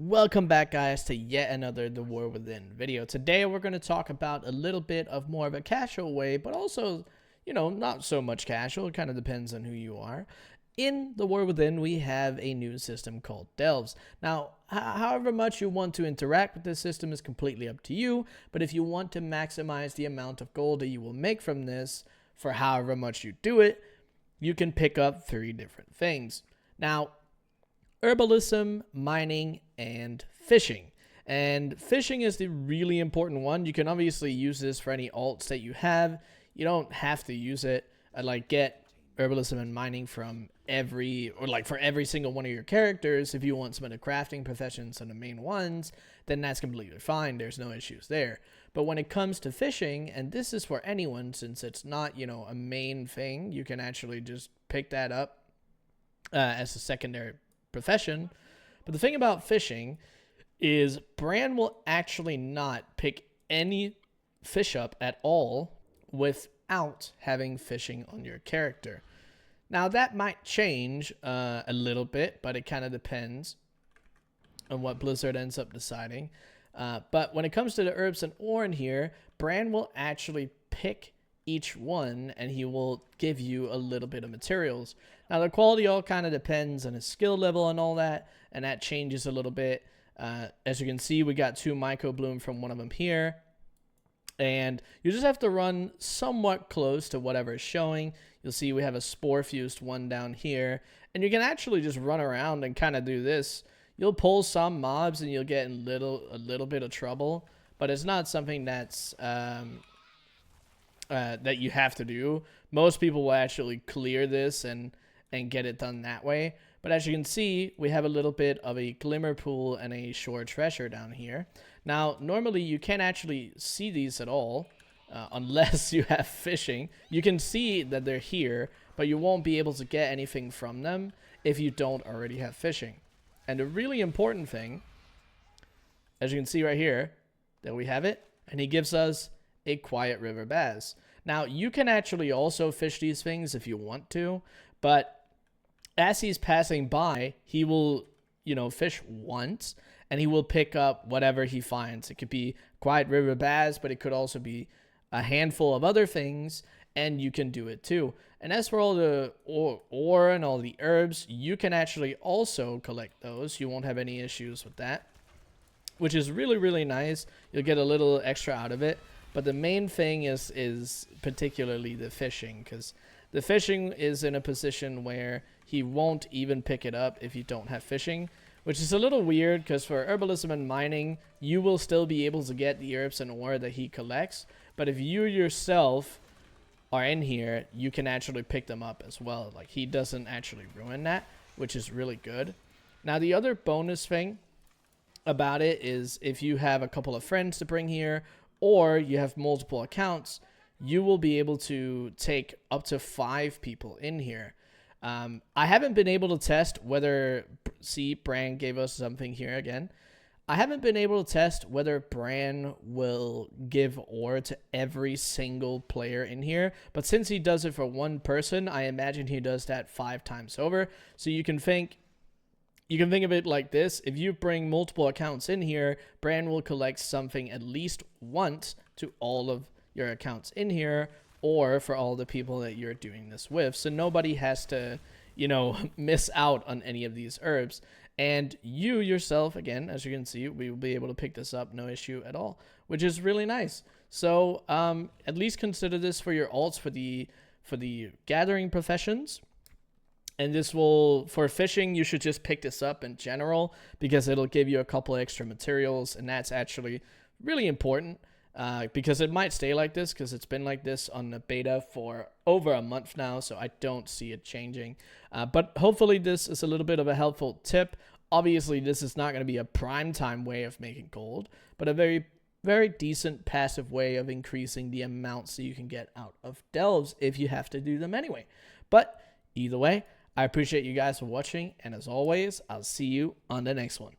Welcome back, guys, to yet another The War Within video. Today we're going to talk about a little bit of more of a casual way, but also, not so much casual. It kind of depends on who you are. In The War Within, we have a new system called Delves. Now, however much you want to interact with this system is completely up to you, but if you want to maximize the amount of gold that you will make from this for however much you do it, you can pick up 3 different things. Now, herbalism, mining, and fishing. And fishing is the really important one. You can obviously use this for any alts that you have. You don't have to use it. Get herbalism and mining from for every single one of your characters. If you want some of the crafting professions and the main ones, then that's completely fine. There's no issues there. But when it comes to fishing, and this is for anyone since it's not, a main thing, you can actually just pick that up as a secondary profession. But the thing about fishing is Bran will actually not pick any fish up at all without having fishing on your character. Now that might change a little bit, but it kind of depends on what Blizzard ends up deciding. But when it comes to the herbs and ore in here, Bran will actually pick each one and he will give you a little bit of materials. Now the quality all kind of depends on his skill level and all that, and that changes a little bit. As you can see, we got 2 Myco Bloom from one of them here, and you just have to run somewhat close to whatever is showing. You'll see we have a spore fused one down here, and you can actually just run around and kind of do this. You'll pull some mobs and you'll get in a little bit of trouble, but it's not something that's that you have to do. Most people will actually clear this and get it done that way. But as you can see, we have a little bit of a glimmer pool and a shore treasure down here. Now, normally you can't actually see these at all unless you have fishing. You can see that they're here, but you won't be able to get anything from them if you don't already have fishing. And the really important thing, as you can see right here, that we have it, and he gives us a quiet river bass. Now, you can actually also fish these things if you want to, but as he's passing by, he will, fish once, and he will pick up whatever he finds. It could be quiet river bass, but it could also be a handful of other things, and you can do it too. And as for all the ore and all the herbs, you can actually also collect those. You won't have any issues with that, which is really, really nice. You'll get a little extra out of it. But the main thing is particularly the fishing, because the fishing is in a position where he won't even pick it up if you don't have fishing, which is a little weird because for herbalism and mining, you will still be able to get the herbs and ore that he collects. But if you yourself are in here, you can actually pick them up as well. Like, he doesn't actually ruin that, which is really good. Now, the other bonus thing about it is if you have a couple of friends to bring here, or you have multiple accounts, you will be able to take up to 5 people in here. I haven't been able to test whether, Bran gave us something here again. I haven't been able to test whether Bran will give ore to every single player in here, but since he does it for one person, I imagine he does that 5 times over. So you can think of it like this. If you bring multiple accounts in here, Bran will collect something at least once to all of your accounts in here, or for all the people that you're doing this with. So nobody has to, miss out on any of these herbs. And you yourself, again, as you can see, we will be able to pick this up, no issue at all, which is really nice. So at least consider this for your alts for the gathering professions. And this will, for fishing, you should just pick this up in general because it'll give you a couple extra materials, and that's actually really important because it might stay like this because it's been like this on the beta for over a month now, so I don't see it changing. But hopefully this is a little bit of a helpful tip. Obviously, this is not going to be a prime time way of making gold, but a very, very decent passive way of increasing the amounts that you can get out of delves if you have to do them anyway. But either way, I appreciate you guys for watching, and as always, I'll see you on the next one.